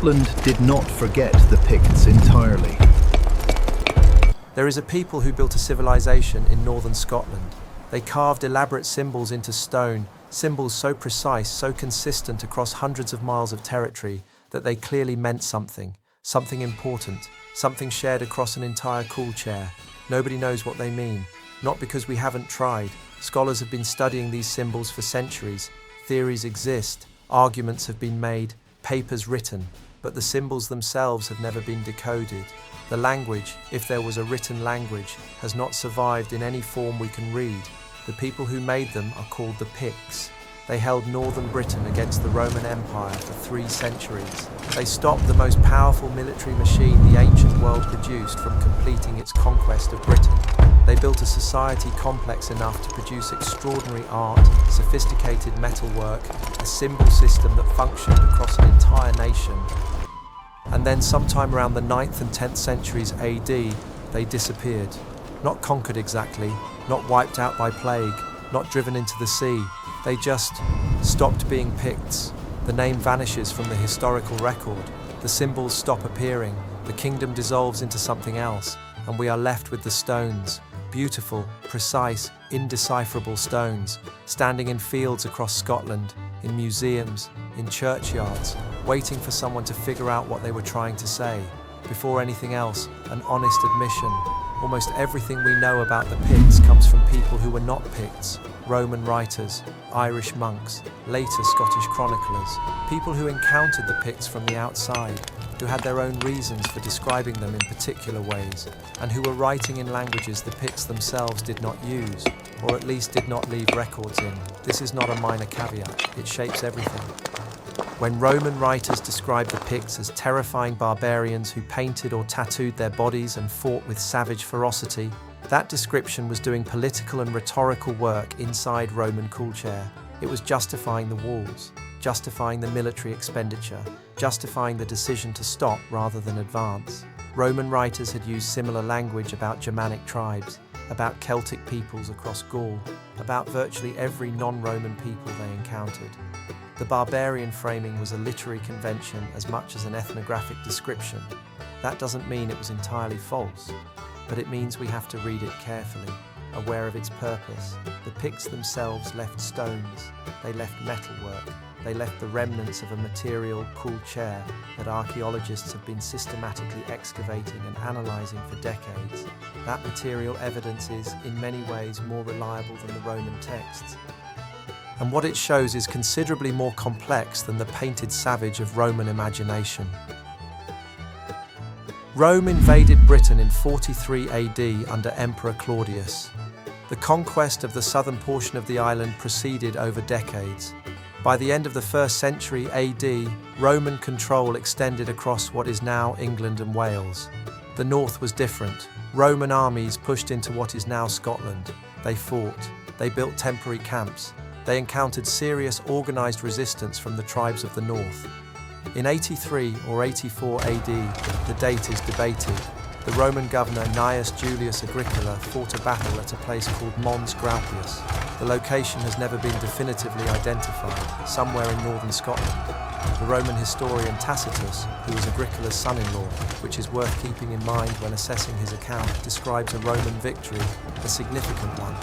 Scotland did not forget the Picts entirely. There is a people who built a civilization in northern Scotland. They carved elaborate symbols into stone, symbols so precise, so consistent across hundreds of miles of territory that they clearly meant something important, something shared across an entire cool chair. Nobody knows what they mean, not because we haven't tried. Scholars have been studying these symbols for centuries. Theories exist, arguments have been made, papers written, but the symbols themselves have never been decoded. The language, if there was a written language, has not survived in any form we can read. The people who made them are called the Picts. They held northern Britain against the Roman Empire for 3 centuries. They stopped the most powerful military machine the ancient world produced from completing its conquest of Britain. They built a society complex enough to produce extraordinary art, sophisticated metalwork, a symbol system that functioned across an entire nation. And then sometime around the 9th and 10th centuries AD, they disappeared. Not conquered exactly, not wiped out by plague, not driven into the sea. They just stopped being Picts. The name vanishes from the historical record. The symbols stop appearing. The kingdom dissolves into something else, and we are left with the stones. Beautiful, precise, indecipherable stones, standing in fields across Scotland, in museums, in churchyards, waiting for someone to figure out what they were trying to say. Before anything else, an honest admission. Almost everything we know about the Picts comes from people who were not Picts. Roman writers, Irish monks, later Scottish chroniclers, people who encountered the Picts from the outside, who had their own reasons for describing them in particular ways, and who were writing in languages the Picts themselves did not use, or at least did not leave records in. This is not a minor caveat, it shapes everything. When Roman writers describe the Picts as terrifying barbarians who painted or tattooed their bodies and fought with savage ferocity, that description was doing political and rhetorical work inside Roman coolchair. It was justifying the walls, justifying the military expenditure, justifying the decision to stop rather than advance. Roman writers had used similar language about Germanic tribes, about Celtic peoples across Gaul, about virtually every non-Roman people they encountered. The barbarian framing was a literary convention as much as an ethnographic description. That doesn't mean it was entirely false, but it means we have to read it carefully, aware of its purpose. The Picts themselves left stones, they left metalwork, they left the remnants of a material, cool chair that archaeologists have been systematically excavating and analysing for decades. That material evidence is, in many ways, more reliable than the Roman texts. And what it shows is considerably more complex than the painted savage of Roman imagination. Rome invaded Britain in 43 AD under Emperor Claudius. The conquest of the southern portion of the island proceeded over decades. By the end of the 1st century AD, Roman control extended across what is now England and Wales. The north was different. Roman armies pushed into what is now Scotland. They fought. They built temporary camps. They encountered serious organised resistance from the tribes of the north. In 83 or 84 AD, the date is debated, the Roman governor Gnaeus Julius Agricola fought a battle at a place called Mons Graupius. The location has never been definitively identified, somewhere in northern Scotland. The Roman historian Tacitus, who was Agricola's son-in-law, which is worth keeping in mind when assessing his account, describes a Roman victory, a significant one.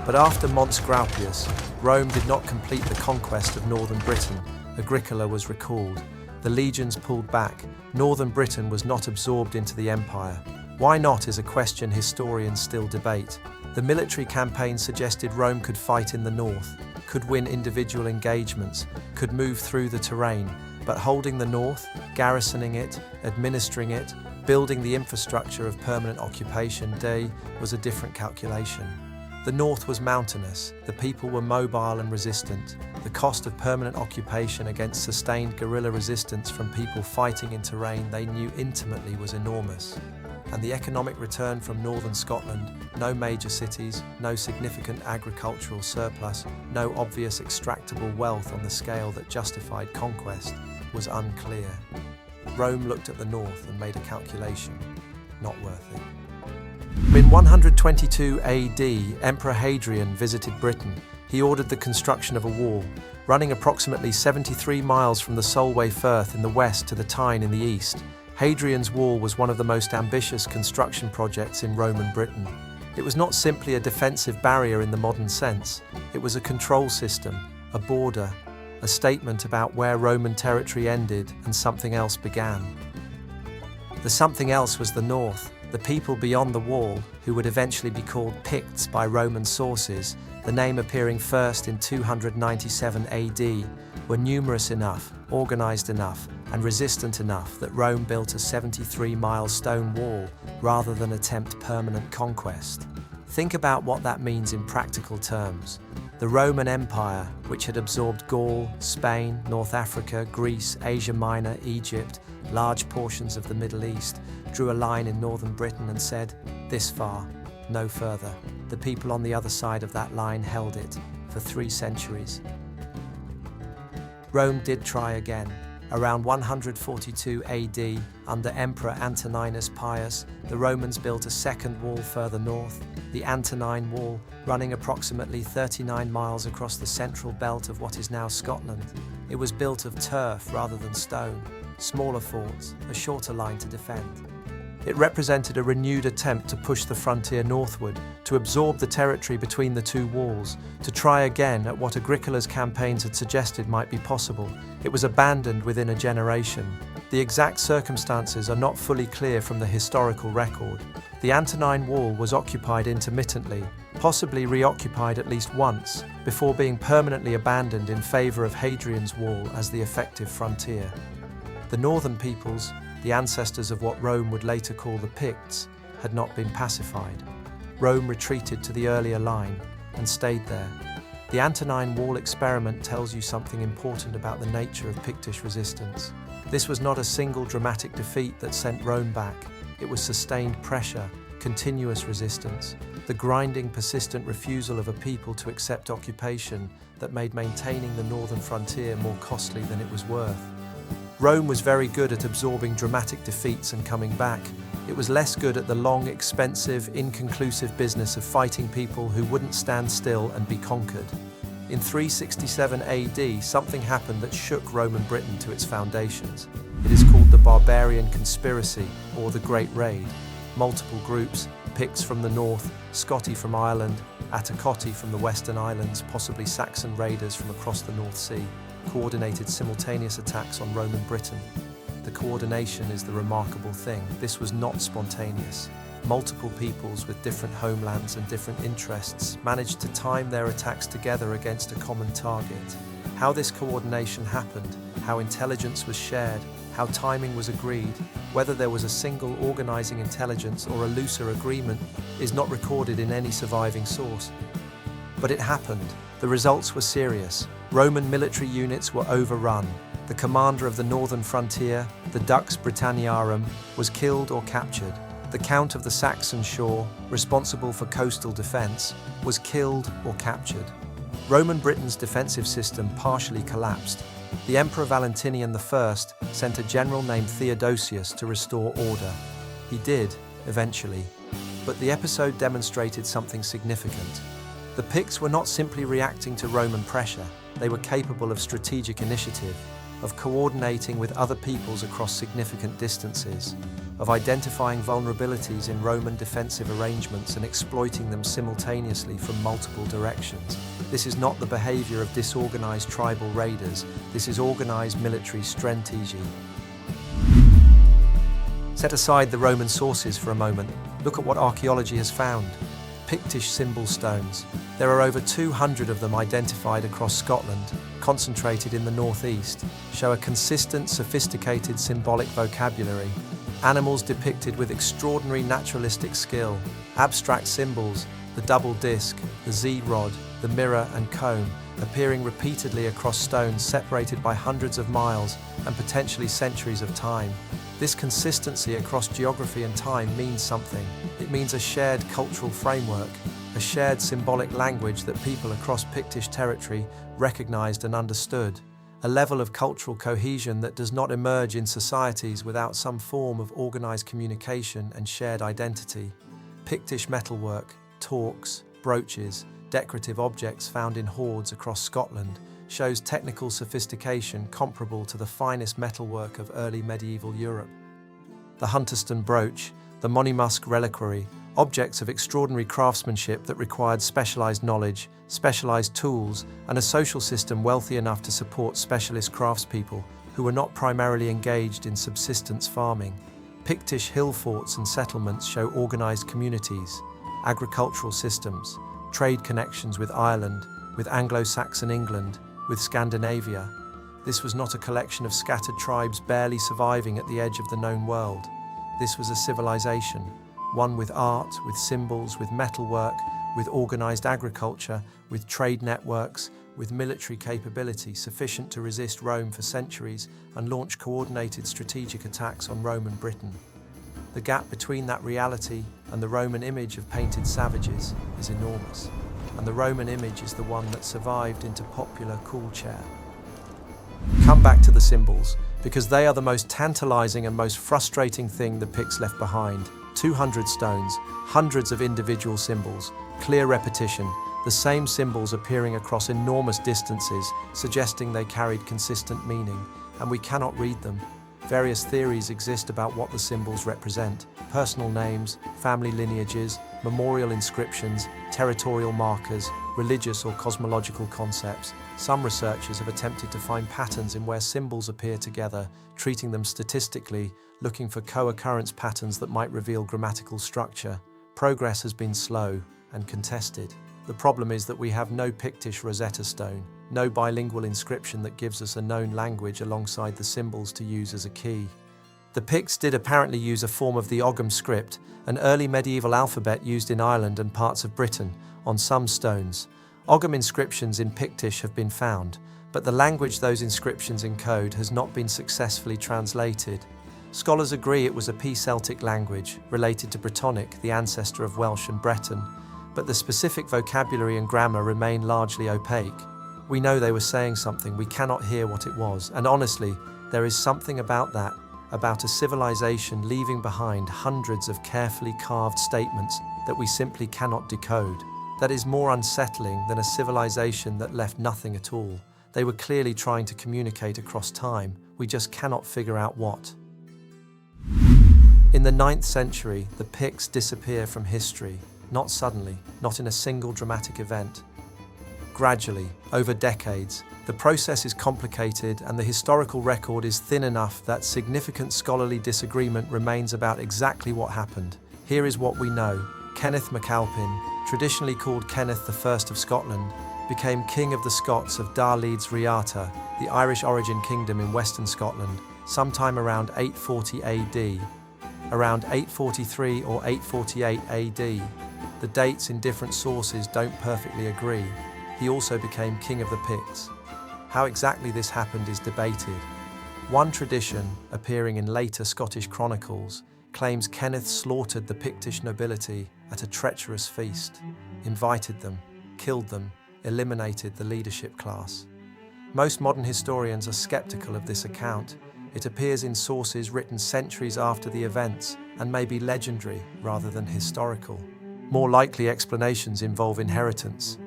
But after Mons Graupius, Rome did not complete the conquest of northern Britain. Agricola was recalled. The legions pulled back. Northern Britain was not absorbed into the empire. Why not is a question historians still debate. The military campaign suggested Rome could fight in the north, could win individual engagements, could move through the terrain, but holding the north, garrisoning it, administering it, building the infrastructure of permanent occupation was a different calculation. The north was mountainous, the people were mobile and resistant. The cost of permanent occupation against sustained guerrilla resistance from people fighting in terrain they knew intimately was enormous. And the economic return from northern Scotland, no major cities, no significant agricultural surplus, no obvious extractable wealth on the scale that justified conquest, was unclear. Rome looked at the north and made a calculation, not worth it. In 122 AD, Emperor Hadrian visited Britain. He ordered the construction of a wall, running approximately 73 miles from the Solway Firth in the west to the Tyne in the east. Hadrian's wall was one of the most ambitious construction projects in Roman Britain. It was not simply a defensive barrier in the modern sense. It was a control system, a border, a statement about where Roman territory ended and something else began. The something else was the north. The people beyond the wall, who would eventually be called Picts by Roman sources, the name appearing first in 297 AD, were numerous enough, organized enough, and resistant enough that Rome built a 73-mile stone wall rather than attempt permanent conquest. Think about what that means in practical terms. The Roman Empire, which had absorbed Gaul, Spain, North Africa, Greece, Asia Minor, Egypt, large portions of the Middle East, drew a line in northern Britain and said, "This far, no further." The people on the other side of that line held it for 3 centuries. Rome did try again. Around 142 AD, under Emperor Antoninus Pius, the Romans built a second wall further north, the Antonine Wall, running approximately 39 miles across the central belt of what is now Scotland. It was built of turf rather than stone, smaller forts, a shorter line to defend. It represented a renewed attempt to push the frontier northward, to absorb the territory between the two walls, to try again at what Agricola's campaigns had suggested might be possible. It was abandoned within a generation. The exact circumstances are not fully clear from the historical record. The Antonine Wall was occupied intermittently, possibly reoccupied at least once, before being permanently abandoned in favor of Hadrian's Wall as the effective frontier. The northern peoples, the ancestors of what Rome would later call the Picts, had not been pacified. Rome retreated to the earlier line and stayed there. The Antonine Wall experiment tells you something important about the nature of Pictish resistance. This was not a single dramatic defeat that sent Rome back. It was sustained pressure, continuous resistance, the grinding, persistent refusal of a people to accept occupation that made maintaining the northern frontier more costly than it was worth. Rome was very good at absorbing dramatic defeats and coming back. It was less good at the long, expensive, inconclusive business of fighting people who wouldn't stand still and be conquered. In 367 AD, something happened that shook Roman Britain to its foundations. It is called the Barbarian Conspiracy, or the Great Raid. Multiple groups, Picts from the north, Scotti from Ireland, Atticotti from the Western Islands, possibly Saxon raiders from across the North Sea, coordinated simultaneous attacks on Roman Britain. The coordination is the remarkable thing. This was not spontaneous. Multiple peoples with different homelands and different interests managed to time their attacks together against a common target. How this coordination happened, how intelligence was shared, how timing was agreed, whether there was a single organizing intelligence or a looser agreement, is not recorded in any surviving source. But it happened. The results were serious. Roman military units were overrun. The commander of the northern frontier, the Dux Britanniarum, was killed or captured. The Count of the Saxon shore, responsible for coastal defense, was killed or captured. Roman Britain's defensive system partially collapsed. The Emperor Valentinian I sent a general named Theodosius to restore order. He did, eventually. But the episode demonstrated something significant. The Picts were not simply reacting to Roman pressure. They were capable of strategic initiative, of coordinating with other peoples across significant distances, of identifying vulnerabilities in Roman defensive arrangements and exploiting them simultaneously from multiple directions. This is not the behavior of disorganized tribal raiders. This is organized military strategy. Set aside the Roman sources for a moment. Look at what archaeology has found. Pictish symbol stones. There are over 200 of them identified across Scotland, concentrated in the northeast, show a consistent, sophisticated symbolic vocabulary. Animals depicted with extraordinary naturalistic skill, abstract symbols, the double disc, the Z-rod, the mirror and comb, appearing repeatedly across stones separated by hundreds of miles and potentially centuries of time. This consistency across geography and time means something. It means a shared cultural framework, a shared symbolic language that people across Pictish territory recognized and understood, a level of cultural cohesion that does not emerge in societies without some form of organized communication and shared identity. Pictish metalwork, torques, brooches, decorative objects found in hoards across Scotland shows technical sophistication comparable to the finest metalwork of early medieval Europe. The Hunterston brooch, the Monymusk reliquary, objects of extraordinary craftsmanship that required specialized knowledge, specialized tools, and a social system wealthy enough to support specialist craftspeople who were not primarily engaged in subsistence farming. Pictish hill forts and settlements show organized communities, agricultural systems, trade connections with Ireland, with Anglo-Saxon England, with Scandinavia. This was not a collection of scattered tribes barely surviving at the edge of the known world. This was a civilization, one with art, with symbols, with metalwork, with organized agriculture, with trade networks, with military capability sufficient to resist Rome for centuries and launch coordinated strategic attacks on Roman Britain. The gap between that reality and the Roman image of painted savages is enormous, and the Roman image is the one that survived into popular cool chair. Come back to the symbols, because they are the most tantalizing and most frustrating thing the Picts left behind. 200 stones, hundreds of individual symbols, clear repetition, the same symbols appearing across enormous distances, suggesting they carried consistent meaning, and we cannot read them. Various theories exist about what the symbols represent: personal names, family lineages, memorial inscriptions, territorial markers, religious or cosmological concepts. Some researchers have attempted to find patterns in where symbols appear together, treating them statistically, looking for co-occurrence patterns that might reveal grammatical structure. Progress has been slow and contested. The problem is that we have no Pictish Rosetta Stone, no bilingual inscription that gives us a known language alongside the symbols to use as a key. The Picts did apparently use a form of the Ogham script, an early medieval alphabet used in Ireland and parts of Britain, on some stones. Ogham inscriptions in Pictish have been found, but the language those inscriptions encode has not been successfully translated. Scholars agree it was a P-Celtic language, related to Brittonic, the ancestor of Welsh and Breton, but the specific vocabulary and grammar remain largely opaque. We know they were saying something, we cannot hear what it was, and honestly, there is something about that, about a civilization leaving behind hundreds of carefully carved statements that we simply cannot decode. That is more unsettling than a civilization that left nothing at all. They were clearly trying to communicate across time, we just cannot figure out what. In the 9th century, the Picts disappear from history, not suddenly, not in a single dramatic event. Gradually, over decades, the process is complicated and the historical record is thin enough that significant scholarly disagreement remains about exactly what happened. Here is what we know. Kenneth MacAlpin, traditionally called Kenneth I of Scotland, became King of the Scots of Darleeds Riata, the Irish origin kingdom in western Scotland, sometime around 840 AD. Around 843 or 848 AD. The dates in different sources don't perfectly agree. He also became King of the Picts. How exactly this happened is debated. One tradition, appearing in later Scottish chronicles, claims Kenneth slaughtered the Pictish nobility at a treacherous feast, invited them, killed them, eliminated the leadership class. Most modern historians are skeptical of this account. It appears in sources written centuries after the events and may be legendary rather than historical. More likely explanations involve inheritance.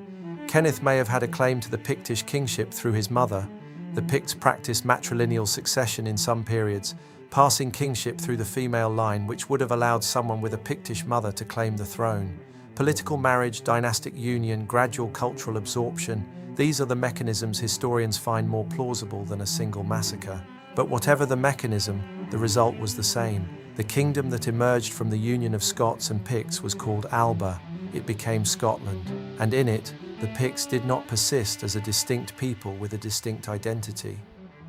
Kenneth may have had a claim to the Pictish kingship through his mother. The Picts practiced matrilineal succession in some periods, passing kingship through the female line, which would have allowed someone with a Pictish mother to claim the throne. Political marriage, dynastic union, gradual cultural absorption, these are the mechanisms historians find more plausible than a single massacre. But whatever the mechanism, the result was the same. The kingdom that emerged from the union of Scots and Picts was called Alba. It became Scotland, and in it, the Picts did not persist as a distinct people with a distinct identity.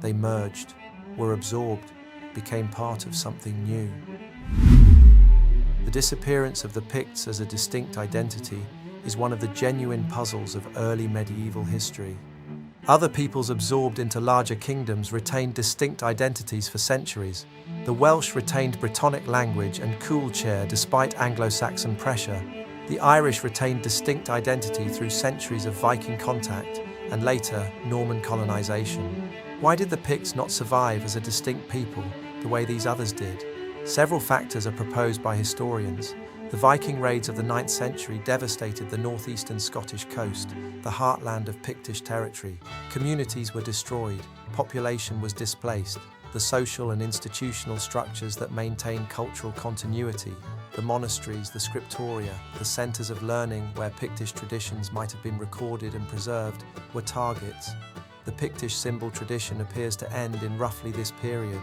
They merged, were absorbed, became part of something new. The disappearance of the Picts as a distinct identity is one of the genuine puzzles of early medieval history. Other peoples absorbed into larger kingdoms retained distinct identities for centuries. The Welsh retained Brittonic language and cool chair despite Anglo-Saxon pressure. The Irish retained distinct identity through centuries of Viking contact and later Norman colonization. Why did the Picts not survive as a distinct people the way these others did? Several factors are proposed by historians. The Viking raids of the 9th century devastated the northeastern Scottish coast, the heartland of Pictish territory. Communities were destroyed, population was displaced. The social and institutional structures that maintain cultural continuity, the monasteries, the scriptoria, the centres of learning where Pictish traditions might have been recorded and preserved, were targets. The Pictish symbol tradition appears to end in roughly this period.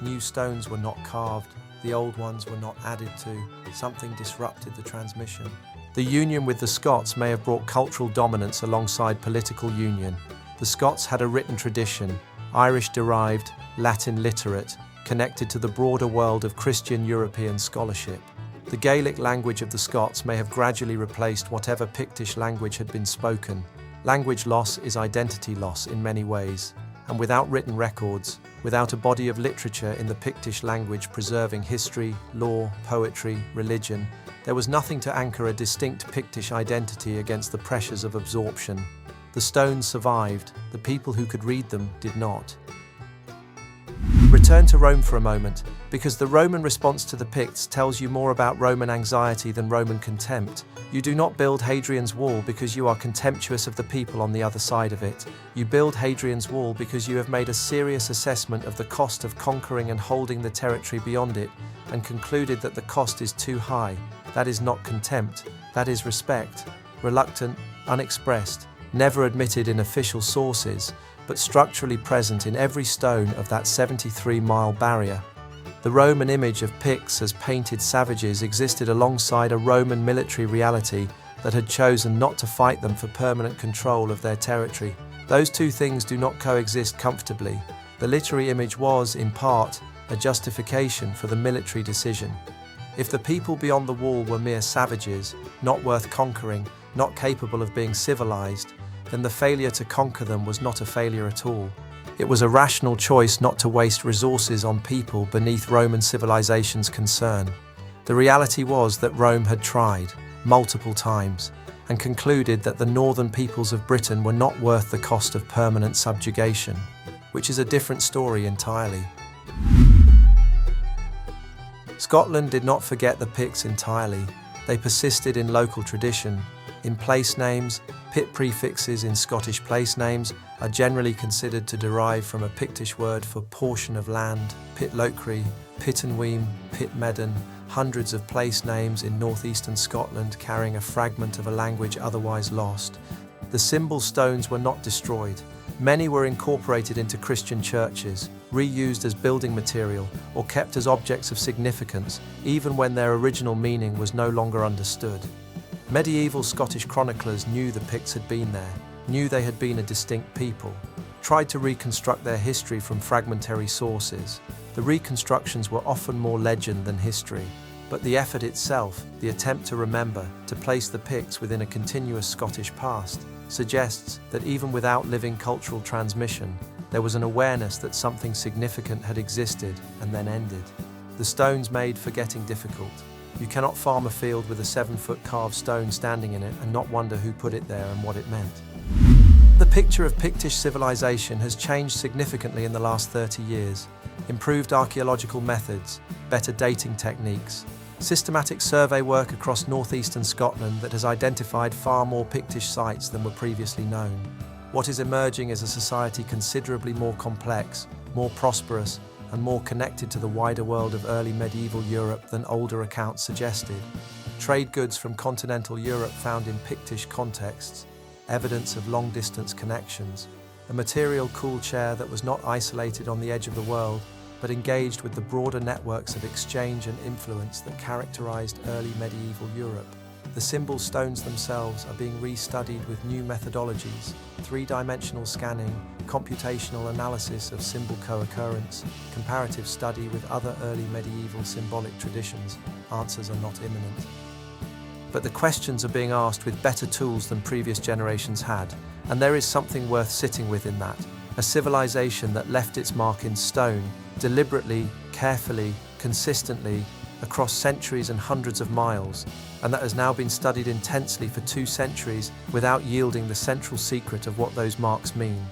New stones were not carved, the old ones were not added to. Something disrupted the transmission. The union with the Scots may have brought cultural dominance alongside political union. The Scots had a written tradition, Irish-derived, Latin literate, connected to the broader world of Christian European scholarship. The Gaelic language of the Scots may have gradually replaced whatever Pictish language had been spoken. Language loss is identity loss in many ways, and without written records, without a body of literature in the Pictish language preserving history, law, poetry, religion, there was nothing to anchor a distinct Pictish identity against the pressures of absorption. The stones survived, the people who could read them did not. Return to Rome for a moment, because the Roman response to the Picts tells you more about Roman anxiety than Roman contempt. You do not build Hadrian's wall because you are contemptuous of the people on the other side of it. You build Hadrian's wall because you have made a serious assessment of the cost of conquering and holding the territory beyond it, and concluded that the cost is too high. That is not contempt, that is respect, reluctant, unexpressed, never admitted in official sources, but structurally present in every stone of that 73-mile barrier. The Roman image of Picts as painted savages existed alongside a Roman military reality that had chosen not to fight them for permanent control of their territory. Those two things do not coexist comfortably. The literary image was, in part, a justification for the military decision. If the people beyond the wall were mere savages, not worth conquering, not capable of being civilized, then the failure to conquer them was not a failure at all. It was a rational choice not to waste resources on people beneath Roman civilization's concern. The reality was that Rome had tried, multiple times, and concluded that the northern peoples of Britain were not worth the cost of permanent subjugation, which is a different story entirely. Scotland did not forget the Picts entirely. They persisted in local tradition. In place names, Pit prefixes in Scottish place names are generally considered to derive from a Pictish word for portion of land, Pit Locri, Pittenweem, Pit Medden, hundreds of place names in northeastern Scotland carrying a fragment of a language otherwise lost. The symbol stones were not destroyed. Many were incorporated into Christian churches, reused as building material, or kept as objects of significance, even when their original meaning was no longer understood. Medieval Scottish chroniclers knew the Picts had been there, knew they had been a distinct people, tried to reconstruct their history from fragmentary sources. The reconstructions were often more legend than history, but the effort itself, the attempt to remember, to place the Picts within a continuous Scottish past, suggests that even without living cultural transmission, there was an awareness that something significant had existed and then ended. The stones made forgetting difficult. You cannot farm a field with a 7-foot carved stone standing in it and not wonder who put it there and what it meant. The picture of Pictish civilization has changed significantly in the last 30 years. Improved archaeological methods, better dating techniques, systematic survey work across northeastern Scotland that has identified far more Pictish sites than were previously known. What is emerging is a society considerably more complex, more prosperous, and more connected to the wider world of early medieval Europe than older accounts suggested. Trade goods from continental Europe found in Pictish contexts, evidence of long-distance connections, a material cool chair that was not isolated on the edge of the world, but engaged with the broader networks of exchange and influence that characterized early medieval Europe. The symbol stones themselves are being restudied with new methodologies, three-dimensional scanning, computational analysis of symbol co-occurrence, comparative study with other early medieval symbolic traditions. Answers are not imminent. But the questions are being asked with better tools than previous generations had, and there is something worth sitting with in that. A civilization that left its mark in stone, deliberately, carefully, consistently, across centuries and hundreds of miles, and that has now been studied intensely for 2 centuries without yielding the central secret of what those marks mean.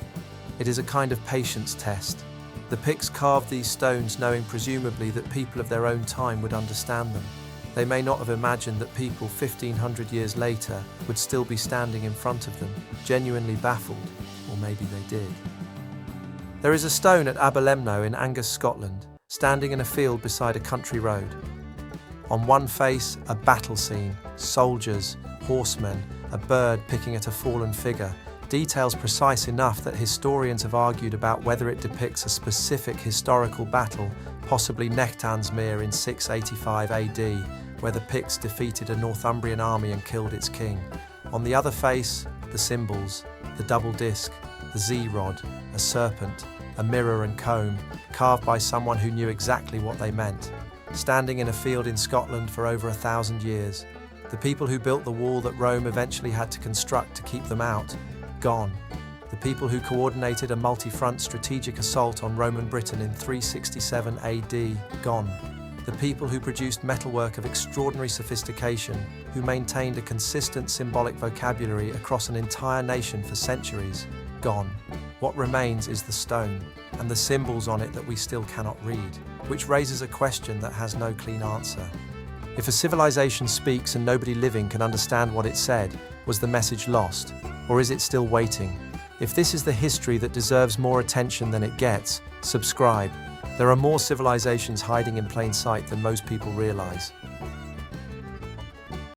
It is a kind of patience test. The Picts carved these stones knowing presumably that people of their own time would understand them. They may not have imagined that people 1500 years later would still be standing in front of them, genuinely baffled, or maybe they did. There is a stone at Aberlemno in Angus, Scotland, standing in a field beside a country road. On one face, a battle scene, soldiers, horsemen, a bird picking at a fallen figure, details precise enough that historians have argued about whether it depicts a specific historical battle, possibly Nectansmere in 685 AD, where the Picts defeated a Northumbrian army and killed its king. On the other face, the symbols, the double disc, the Z-rod, a serpent, a mirror and comb, carved by someone who knew exactly what they meant. Standing in a field in Scotland for over 1,000 years, the people who built the wall that Rome eventually had to construct to keep them out, gone. The people who coordinated a multi-front strategic assault on Roman Britain in 367 AD, gone. The people who produced metalwork of extraordinary sophistication, who maintained a consistent symbolic vocabulary across an entire nation for centuries, gone. What remains is the stone, and the symbols on it that we still cannot read, which raises a question that has no clean answer. If a civilization speaks and nobody living can understand what it said, was the message lost, or is it still waiting? If this is the history that deserves more attention than it gets, subscribe. There are more civilizations hiding in plain sight than most people realize.